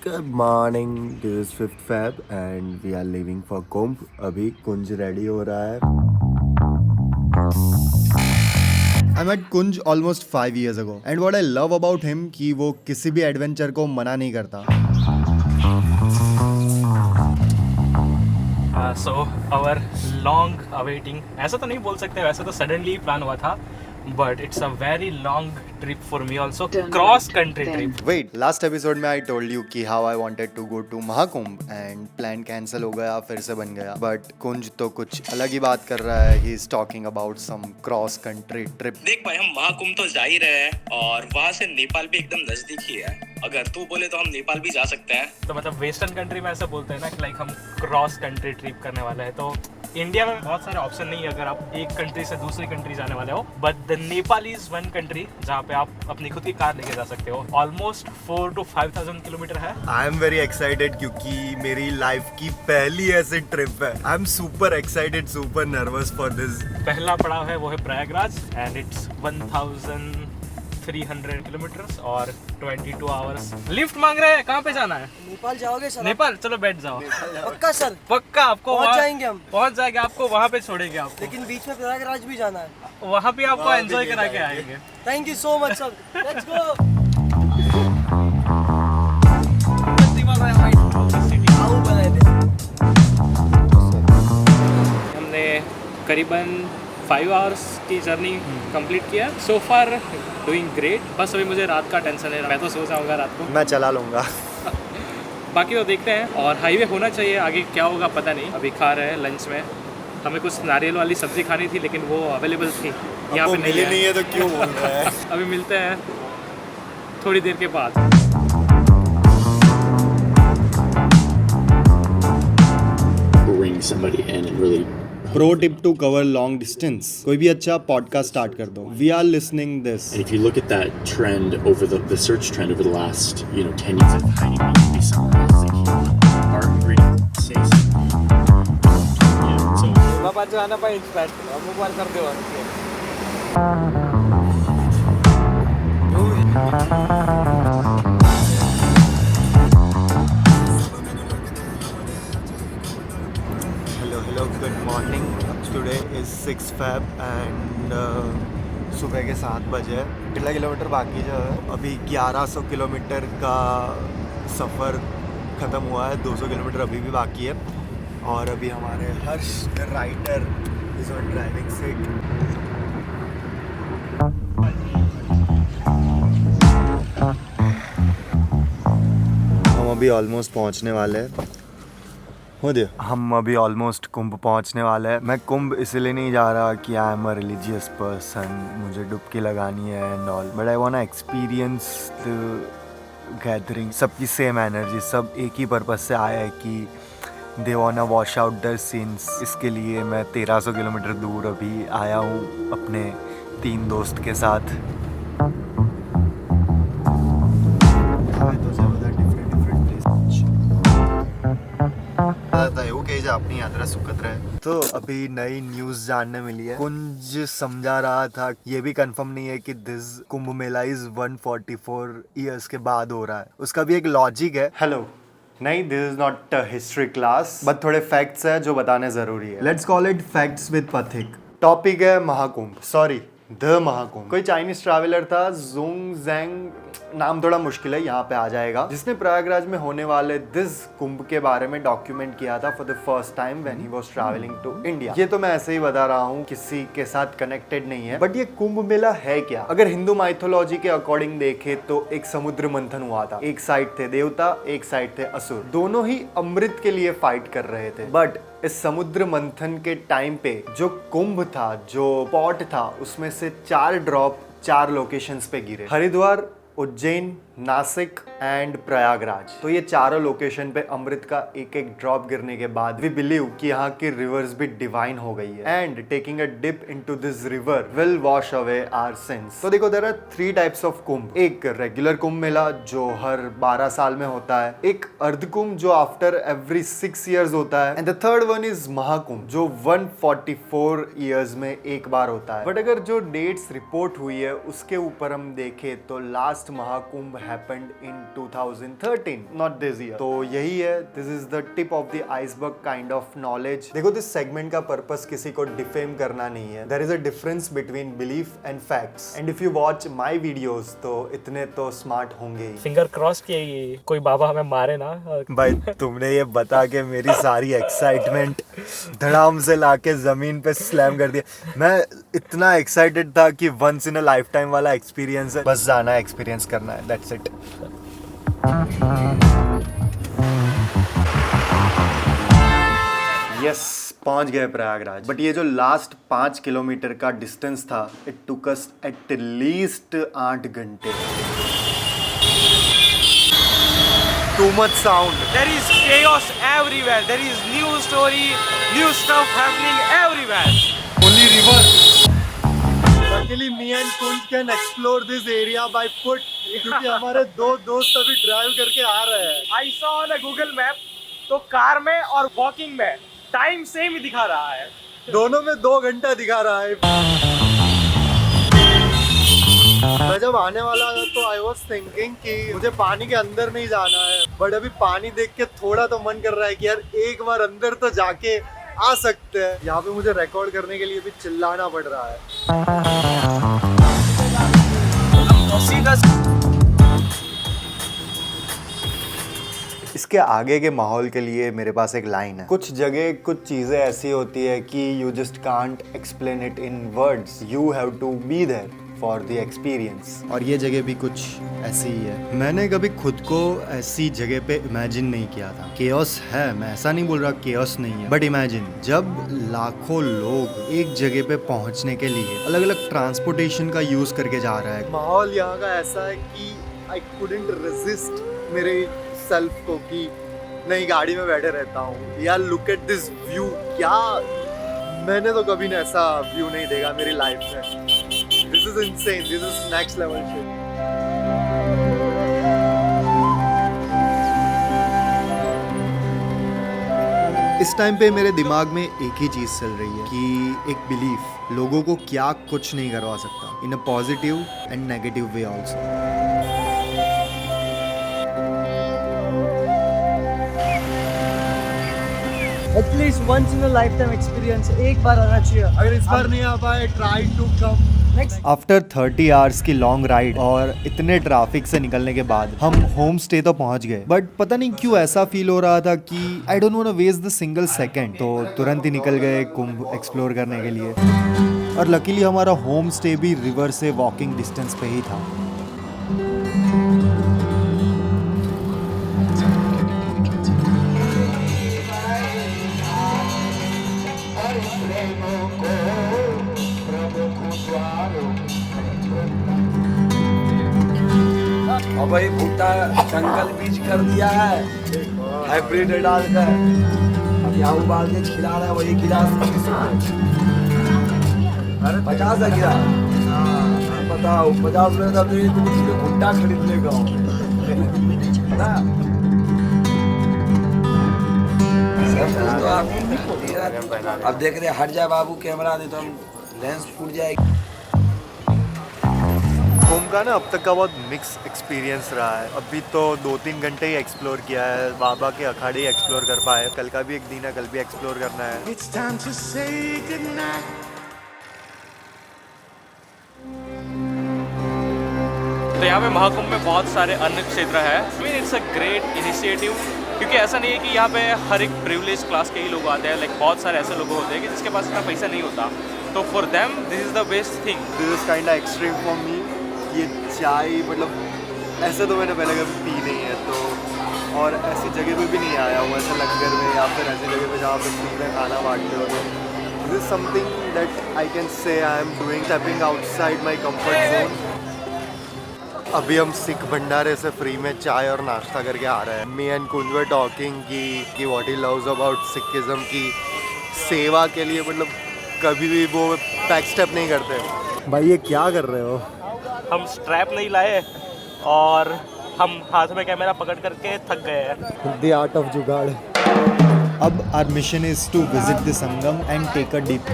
Good morning. This is 5th Feb and we are leaving for Kumbh. अभी कुंज ready हो रहा है. I met Kunj almost 5 years ago and what I love about him कि वो किसी भी adventure को मना नहीं करता. सो आवर लॉन्ग अवेटिंग, ऐसा तो नहीं बोल सकते, वैसे तो सडनली प्लान हुआ था, but it's a very long trip for me also, cross country trip. Wait, last episode में I told you कि how I wanted to go to Mahakumbh and plan cancel हो गया, फिर से बन गया. But कुंज तो कुछ अलग ही बात कर रहा है. He is talking about some cross country trip. देख भाई, हम महाकुंभ तो जा ही रहे हैं और वहाँ से नेपाल भी एकदम नजदीक ही है. अगर तू बोले तो हम नेपाल भी जा सकते हैं. तो मतलब वेस्टर्न कंट्री में ऐसा बोलते हैं ना कि लाइक हम क्रॉस कंट्री ट्रिप करने वाले हैं. तो इंडिया में बहुत सारे ऑप्शन नहीं है अगर आप एक कंट्री से दूसरी कंट्री जाने वाले हो, but the Nepal is one country जहाँ पे आप अपनी खुद की कार लेके जा सकते हो. ऑलमोस्ट 4,000 to 5,000 किलोमीटर है. I am very excited क्योंकि मेरी लाइफ की पहली ऐसी ट्रिप है. I am super excited, super nervous for this. पहला पड़ाव है वो है प्रयागराज एंड इट्स 1,300 किलोमीटर्स और 22 आवर्स. लिफ्ट मांग रहे हैं. कहाँ पे जाना है? नेपाल जाओगे सर? नेपाल, चलो बैठ जाओ. पक्का सर? पक्का आपको पहुंच जाएंगे हम. पहुंच जाएंगे, आपको वहाँ पे छोड़ेंगे. आपको लेकिन बीच में प्रयागराज भी जाना है. वहाँ पे आपको एंजॉय करा के आएंगे. Thank you so much sir. Let's go. हमने करीबन 5 आवर्स की जर्नी कंप्लीट किया. सो फार डूइंग ग्रेट. बस अभी मुझे रात का टेंशन है. मैं तो सो जाऊँगा रात को. मैं चला लूँगा. बाकी तो देखते हैं. और हाईवे होना चाहिए. आगे क्या होगा पता नहीं. अभी खा रहे हैं लंच में. हमें कुछ नारियल वाली सब्जी खानी थी लेकिन वो अवेलेबल थी यहाँ पे मिली नहीं है तो क्यों बोल रहा है? अभी मिलते हैं थोड़ी देर के बाद. bring somebody in and really. Pro tip to cover long distance. कोई भी अच्छा पॉडकास्ट स्टार्ट कर दो. We are listening this. And if you look at that trend over the search trend over the last 10 years of hiding to be somewhere else, like our ingredient say so. बाबा जो आना पाए inspire हम ऊपर कर दो. Hello, good morning. Today is 6th Feb and सुबह के 7 बजे. कितना किलोमीटर बाकी जो है? अभी 1100 किलोमीटर का सफ़र ख़त्म हुआ है. 200 किलोमीटर अभी भी बाकी है. और अभी हमारे Harsh the writer is on driving seat. हम अभी ऑलमोस्ट पहुंचने वाले हैं. हम अभी ऑलमोस्ट कुंभ पहुंचने वाले हैं. मैं कुंभ इसलिए नहीं जा रहा कि I am a religious person, मुझे डुबकी लगानी है and all, but I want to experience the gathering. सबकी सेम एनर्जी, सब एक ही पर्पस से आया है कि they want to wash out their sins. इसके लिए मैं 1300 किलोमीटर दूर अभी आया हूँ अपने 3 दोस्त के साथ. अपनी यात्रा सुखद रहे. तो अभी नई न्यूज जानने मिली है. कुंज समझा रहा था, ये भी कंफर्म नहीं है कि this Kumbh Mela is 144 years के बाद हो रहा है. उसका भी एक लॉजिक है. हेलो, नहीं, this is not history class, but थोड़े फैक्ट्स है जो बताने जरूरी है. Let's call it facts with पथिक. टॉपिक है महाकुंभ, सॉरी द महाकुंभ. कोई चाइनीज ट्रैवलर था, ज़ोंग ज़ैंग, नाम थोड़ा मुश्किल है, यहाँ पे आ जाएगा, जिसने प्रयागराज में होने वाले दिस कुंभ के बारे में डॉक्यूमेंट किया था for the first time when he was travelling to India. ये तो मैं ऐसे ही बता रहा हूँ, किसी के साथ कनेक्टेड नहीं है. बट ये कुंभ मेला है क्या? अगर हिंदू माइथोलॉजी के अकॉर्डिंग देखे तो एक समुद्र मंथन हुआ था. एक साइड थे देवता, एक साइड थे असुर. दोनों ही अमृत के लिए फाइट कर रहे थे. बट इस समुद्र मंथन के टाइम पे जो कुंभ था, जो पॉट था, उसमें से 4 ड्रॉप 4 लोकेशंस पे गिरे. हरिद्वार, उज्जैन, नासिक एंड प्रयागराज. तो ये चारों लोकेशन पे अमृत का एक एक ड्रॉप गिरने के बाद वी बिलीव कि यहाँ की रिवर्स भी डिवाइन हो गई है and taking a dip into this river will wash away our sins. तो देखो, there are 3 types of Kumbh. एक रेगुलर कुंभ मेला जो हर 12 साल में होता है. एक अर्ध कुंभ जो आफ्टर एवरी 6 इयर्स होता है. And the third one is Mahakumbh जो 144 इयर्स में एक बार होता है. बट अगर जो डेट्स रिपोर्ट हुई है उसके ऊपर हम देखें तो last Mahakumbh happened in 2013, not this year. तो यही है, this is the tip of the iceberg kind of knowledge. देखो, this segment का purpose किसी को defame करना नहीं है. There is a difference between belief and facts. And if you watch my videos, तो इतने तो smart होंगे ही. फिंगर क्रॉस कि कोई बाबा हमें मारे ना. भाई तुमने ये बता के मेरी सारी एक्साइटमेंट धड़ाम से लाके जमीन पे स्लैम कर दिया. मैं इतना एक्साइटेड था कि once in a lifetime वाला एक्सपीरियंस है, बस जाना है, एक्सपीरियंस करना है, दैट्स इट. यस, पहुंच गए प्रयागराज. बट ये जो लास्ट 5 किलोमीटर का डिस्टेंस था, it took us at least 8 घंटे. Too much sound. There is chaos everywhere. There is new story, new stuff happening everywhere. Only river. Luckily, me and Kunj can explore this area by foot. क्योंकि हमारे दो दोस्त अभी drive करके आ रहे हैं. I saw on a Google Map, तो कार में और वॉकिंग में टाइम सेम ही दिखा रहा है. दोनों में 2 घंटा दिखा रहा है. मैं जब आने वाला था तो आई वॉज थिंकिंग कि मुझे पानी के अंदर नहीं जाना है, बट अभी पानी देख के थोड़ा तो मन कर रहा है कि यार एक बार अंदर तो जाके आ सकते हैं. यहाँ पे मुझे रिकॉर्ड करने के लिए भी चिल्लाना पड़ रहा है. इसके आगे के माहौल के लिए मेरे पास एक लाइन है. कुछ जगह कुछ चीजें ऐसी होती है कि you just can't explain it in words, you have to be there for the experience. और ये जगह भी कुछ ऐसी ही है. मैंने कभी खुद को ऐसी जगह पे इमेजिन नहीं किया था. केओस है, मैं ऐसा नहीं बोल रहा केओस नहीं है, बट इमेजिन जब लाखों लोग एक जगह पे पहुंचने के लिए अलग अलग ट्रांसपोर्टेशन का यूज करके जा रहा है. माहौल यहाँ का ऐसा है कि आई कुडंट रेजिस्ट मेरे सेल्फ को कि नहीं गाड़ी में बैठे रहता हूँ. यार लुक एट दिस व्यू. क्या मैंने तो कभी ऐसा व्यू नहीं देखा मेरी लाइफ में. This is insane. This is next level shit. इस टाइम पे मेरे दिमाग में एक ही चीज चल रही है कि एक बिलीफ लोगों को क्या कुछ नहीं करवा सकता, in a positive and negative way also. At least once in a lifetime experience एक बार आना चाहिए. अगर इस बार नहीं आ पाए, try to come. After 30 hours की लॉन्ग राइड और इतने ट्रैफिक से निकलने के बाद हम होम स्टे तो पहुंच गए. बट पता नहीं क्यों ऐसा फील हो रहा था कि I don't want to waste the single second. तो तुरंत ही निकल गए कुंभ एक्सप्लोर करने के लिए. और लकीली हमारा होम स्टे भी रिवर से वॉकिंग डिस्टेंस पे ही था. और भाई भुट्टा जंगल बीज कर दिया है हाइब्रिड डालकर. अब यहाँ उबाल के खिला रहा है, वही गिलास 50 है गिरा. बताओ 50 रुपये तब तो भुट्टा खरीद लेगा ना. अब देख रहे हट जाए बाबू कैमरा, नहीं तो हम लेंस फूट जाएगी. कुंभ का ना अब तक का बहुत मिक्स एक्सपीरियंस रहा है. अभी तो 2-3 घंटे ही एक्सप्लोर किया है. बाबा के अखाड़े ही एक्सप्लोर कर पाए. कल का भी एक दिन है, कल भी एक्सप्लोर करना है. तो यहाँ पे महाकुंभ में बहुत सारे अन्य क्षेत्र है. इट्स अ ग्रेट इनिशिएटिव, क्योंकि ऐसा नहीं है कि यहाँ पे हर एक प्रिविलेज क्लास के ही लोग आते हैं. लाइक बहुत सारे ऐसे लोग होते हैं कि जिसके पास इतना पैसा नहीं होता, तो for them this is the best thing. This is kind of extreme for me. ये चाय मतलब ऐसे तो मैंने पहले कभी पी नहीं है, तो और ऐसी जगह पे भी नहीं आया हूँ, ऐसे लंगर में या फिर ऐसी जगह पे जहाँ पे फ्री में खाना बांटते हो. तो this is something that I can say I am doing, stepping outside my comfort zone. अभी हम सिख भंडारे से फ्री में चाय और नाश्ता करके आ रहे हैं. Me and Kunj were talking कि what he loves about Sikhism की सेवा के लिए मतलब कभी भी वो बैक स्टेप नहीं करते. भाई ये क्या कर रहे हो? हम स्ट्रैप नहीं लाए और हम हाथ में कैमरा पकड़ करके थक गए हैं. The art of jugaad. अब our mission is to visit the Sangam and take a dip.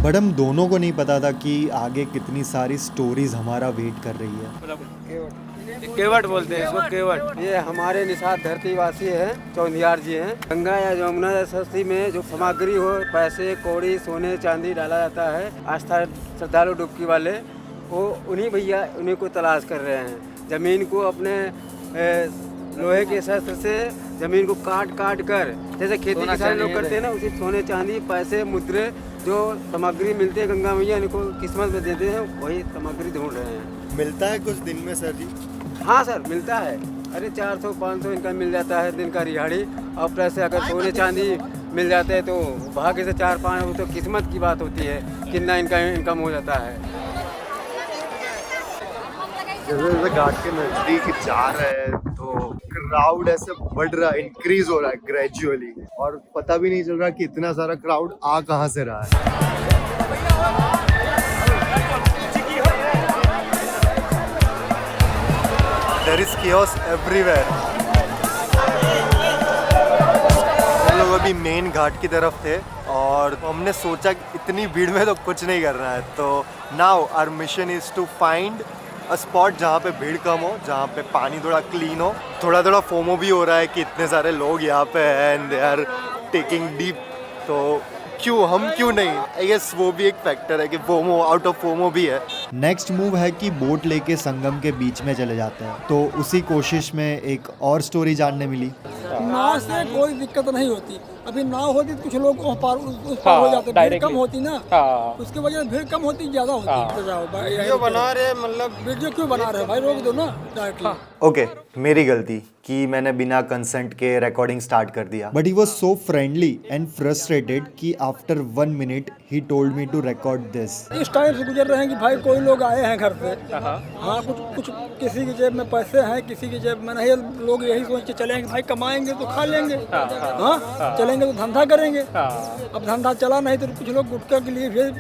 But हम दोनों को नहीं पता था कि आगे कितनी सारी स्टोरीज हमारा वेट कर रही है. केवट बोलते हैं इसको, केवट। ये हमारे निषाद धरतीवासी हैं, चौंधियार जी हैं। गंगा या यमुना या सरस्वती में जो सामग्री हो, पैसे कौड़ी सोने चांदी डाला जाता है, आस्था श्रद्धालु डुबकी वाले, वो उन्हीं भैया उन्हीं को तलाश कर रहे हैं। ज़मीन को अपने लोहे के शस्त्र से ज़मीन को काट काट कर, जैसे खेती किसान लोग करते हैं ना, उसी सोने चांदी पैसे मुद्रे जो सामग्री मिलती है गंगा मैया इनको किस्मत में देते हैं, वही सामग्री ढूंढ रहे हैं। मिलता है कुछ दिन में सर जी? हाँ सर, मिलता है। अरे 400-500 इनका मिल जाता है दिन का रिहाड़ी। और पैसे अगर सोने चांदी मिल जाते हैं तो भाग्य से 4-5, तो किस्मत की बात होती है, कितना इनका इनकम हो जाता है। जैसे जैसे घाट के नजदीक जा रहे हैं तो क्राउड ऐसे बढ़ रहा है, इंक्रीज हो रहा है ग्रेजुअली, और पता भी नहीं चल रहा कि इतना सारा क्राउड आ कहाँ से रहा है। There is chaos everywhere. हम लोग अभी मेन घाट की तरफ थे और हमने सोचा कि इतनी भीड़ में तो कुछ नहीं करना है, तो now our mission is to find a spot जहाँ पे भीड़ कम हो, जहाँ पे पानी थोड़ा क्लीन हो। थोड़ा थोड़ा फोमो भी हो रहा है कि इतने सारे लोग यहाँ पे हैं and they are taking dip, तो हम क्यों नहीं। आई गेस वो भी एक फैक्टर है कि फोमो, आउट ऑफ फोमो भी है। नेक्स्ट मूव है कि बोट लेके संगम के बीच में चले जाते हैं, तो उसी कोशिश में एक और स्टोरी जानने मिली। नाव से कोई दिक्कत नहीं होती। अभी नाव होती तो कुछ लोग उस पार हो जाते, भीड़ कम होती ना, उसकी वजह से भीड़ कम होती, ज्यादा होती। वीडियो बना रहे, मतलब वीडियो क्यों बना रहे भाई, रोक दो ना डायरेक्टली। ओके, मेरी गलती कि मैंने बिना कंसेंट के रिकॉर्डिंग स्टार्ट कर दिया। But he was so friendly and frustrated कि after 1 minute he told me to record this. इस टाइम से गुजर रहे हैं कि भाई कोई लोग आए हैं घर से, हाँ कुछ किसी की जेब में पैसे हैं, किसी की जेब में नहीं। लोग यही सोच के चलेंगे भाई कमाएंगे तो खा लेंगे, हाँ चलेंगे तो धंधा करेंगे। अब धंधा चला नहीं तो कुछ लोग गुटखा के लिए भी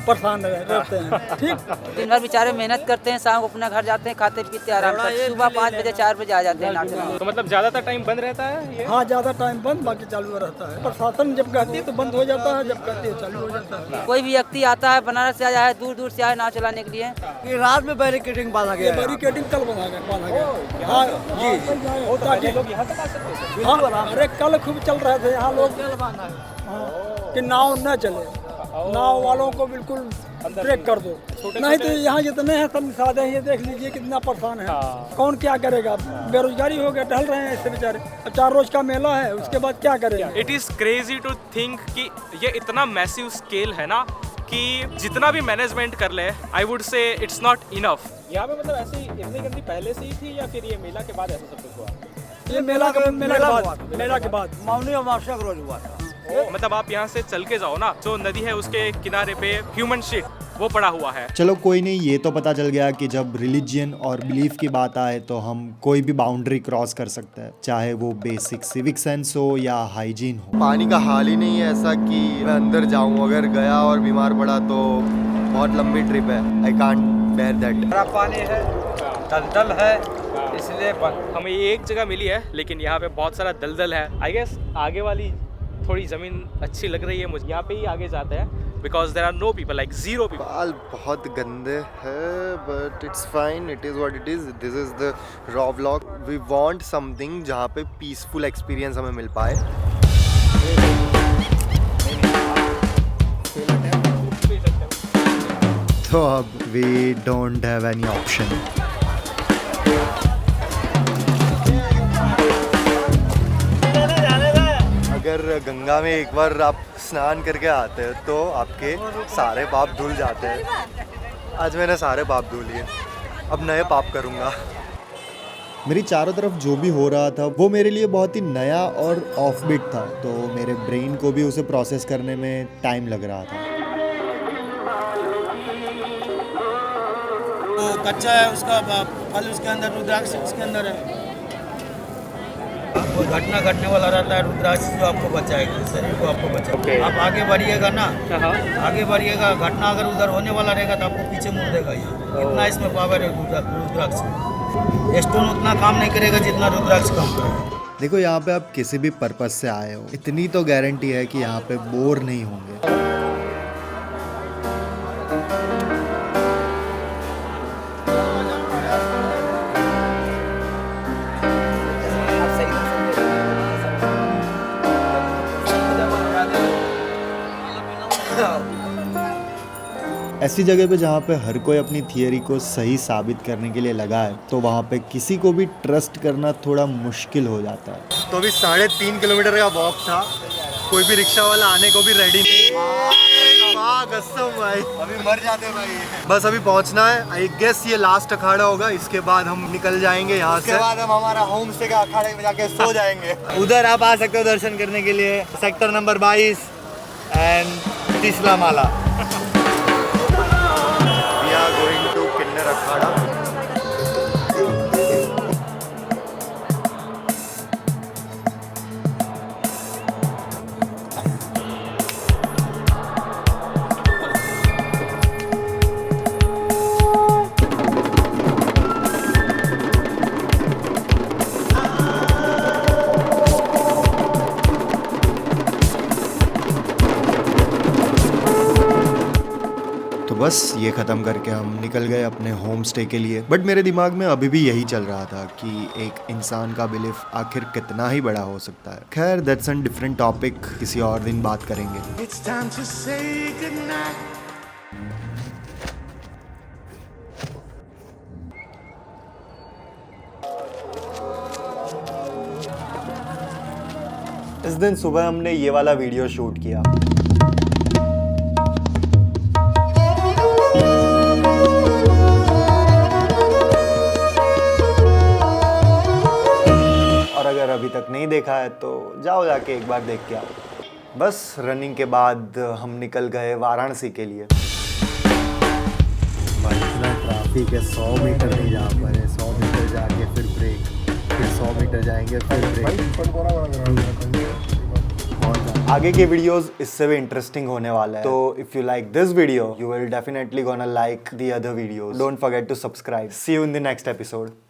परेशान रहते हैं। ठीक, दिन भर बेचारे मेहनत करते हैं, शाम को अपना घर जाते हैं, खाते पीते आराम करते, सुबह 5 बजे 4 बजे आ जाते हैं। तो मतलब ज्यादातर टाइम बंद रहता है ये? हाँ, ज्यादा टाइम बंद, बाकी चालू रहता है। प्रशासन जब कहती है तो बंद हो जाता है, जब कहती है चालू हो जाता है। कोई भी व्यक्ति आता है बनारस से आया है, दूर दूर से आया नाव चलाने के लिए। ये रात में बैरिकेडिंग बांधा गया, बैरिकेडिंग कल बांधा गया। हाँ जी, होता कि लोग यहाँ तक आ सकते हैं। हाँ, अरे कल खूब चल रहे थे यहाँ लोग कि नाव न चले, नाव वालों को बिल्कुल ब्रेक कर दो, नहीं तो यहाँ जितने हैं सब साधे हैं, ये देख लीजिए कितना परेशान है। कौन क्या करेगा, बेरोजगारी हो गया, टहल रहे हैं ऐसे बेचारे। 4 रोज का मेला है, उसके बाद क्या करेगा। It is crazy to think कि ये इतना मैसिव स्केल है ना, कि जितना भी मैनेजमेंट कर ले, I would say it's not enough. यहाँ पे मतलब ऐसी इतनी गंदी पहले से ही थी या फिर ये मेला के बाद ऐसा सब कुछ हुआ? ये मेला के बाद मौनी अमावस्या का रोज हुआ था। मतलब आप यहाँ से चल के जाओ ना, जो नदी है उसके किनारे पे ह्यूमन शिट वो पड़ा हुआ है। चलो कोई नहीं, ये तो पता चल गया कि जब रिलीजियन और बिलीफ की बात आए तो हम कोई भी बाउंड्री क्रॉस कर सकते हैं, चाहे वो बेसिक सिविक सेंस हो या हाइजीन हो। पानी का हाल ही नहीं है ऐसा कि मैं अंदर जाऊं, अगर गया और बीमार पड़ा तो बहुत लंबी ट्रिप है। I can't bear that. पानी है, दलदल है, इसलिए हमें ये एक जगह मिली है, लेकिन यहाँ पे बहुत सारा दलदल है। आई गेस आगे वाली थोड़ी जमीन अच्छी लग रही है मुझे, यहाँ पे ही आगे जाते हैं, because there are no people, like 0 people. बाल बहुत गंदे हैं, but it's fine, it is what it is. This is the raw vlog. We want something जहाँ पे peaceful experience हमें मिल पाए। तो अब we don't have any option. अगर गंगा में एक बार आप स्नान करके आते हैं तो आपके सारे पाप धुल जाते हैं। आज मैंने सारे पाप धुल लिए, अब नए पाप करूँगा। मेरी चारों तरफ जो भी हो रहा था वो मेरे लिए बहुत ही नया और ऑफ बीट था, तो मेरे ब्रेन को भी उसे प्रोसेस करने में टाइम लग रहा था। तो कच्चा है उसका फल, उसके अंदर रुद्राक्ष उसके अंदर है। कोई घटना घटने वाला रहता है, रुद्राक्ष जो आपको बचाएगा, शरीर को आपको बचाएगा। आप आगे बढ़िएगा ना, आगे बढ़िएगा, घटना अगर उधर होने वाला रहेगा तो आपको पीछे मुड़ देगा। ये इतना इसमें पावर है रुद्राक्ष। स्टोन उतना काम नहीं करेगा जितना रुद्राक्ष काम करेगा। देखो, यहाँ पे आप किसी भी पर्पस से आए हो, इतनी तो गारंटी है कि यहाँ पे बोर नहीं होंगे। ऐसी जगह पे जहाँ पे हर कोई अपनी थियरी को सही साबित करने के लिए लगा है, तो वहाँ पे किसी को भी ट्रस्ट करना थोड़ा मुश्किल हो जाता है। तो अभी 3.5 किलोमीटर का वॉक था, कोई भी रिक्शा वाला आने को भी रेडी नहीं। वाह कसम भाई, अभी मर जाते भाई। बस अभी पहुंचना है, आई गेस ये लास्ट अखाड़ा होगा, इसके बाद हम निकल जाएंगे यहाँ से। बाद हम हमारा होम स्टे का अखाड़े में जाके सो जाएंगे। उधर आप आ सकते हो दर्शन करने के लिए, सेक्टर नंबर 22 एंड तीसरा माला। वी आर गोइंग टू किन्नर अखाड़ा। तो बस ये ख़त्म करके हम निकल गए अपने होम स्टे के लिए। बट मेरे दिमाग में अभी भी यही चल रहा था कि एक इंसान का बिलीफ आखिर कितना ही बड़ा हो सकता है। खैर दैट्स एन डिफरेंट टॉपिक, किसी और दिन बात करेंगे। इस दिन सुबह हमने ये वाला वीडियो शूट किया। और अगर अभी तक नहीं देखा है तो जाओ जाके एक बार देख के आओ। बस रनिंग के बाद हम निकल गए वाराणसी के लिए। भाई इतना ट्रैफिक है, 100 मीटर नहीं जा पा रहे, 100 मीटर जाके फिर ब्रेक, फिर 100 मीटर जाएंगे फिर ब्रेक। आगे के वीडियोस इससे भी इंटरेस्टिंग होने वाला है, तो if you like this video you will definitely gonna like the other videos. Don't forget to subscribe. See you in the next episode.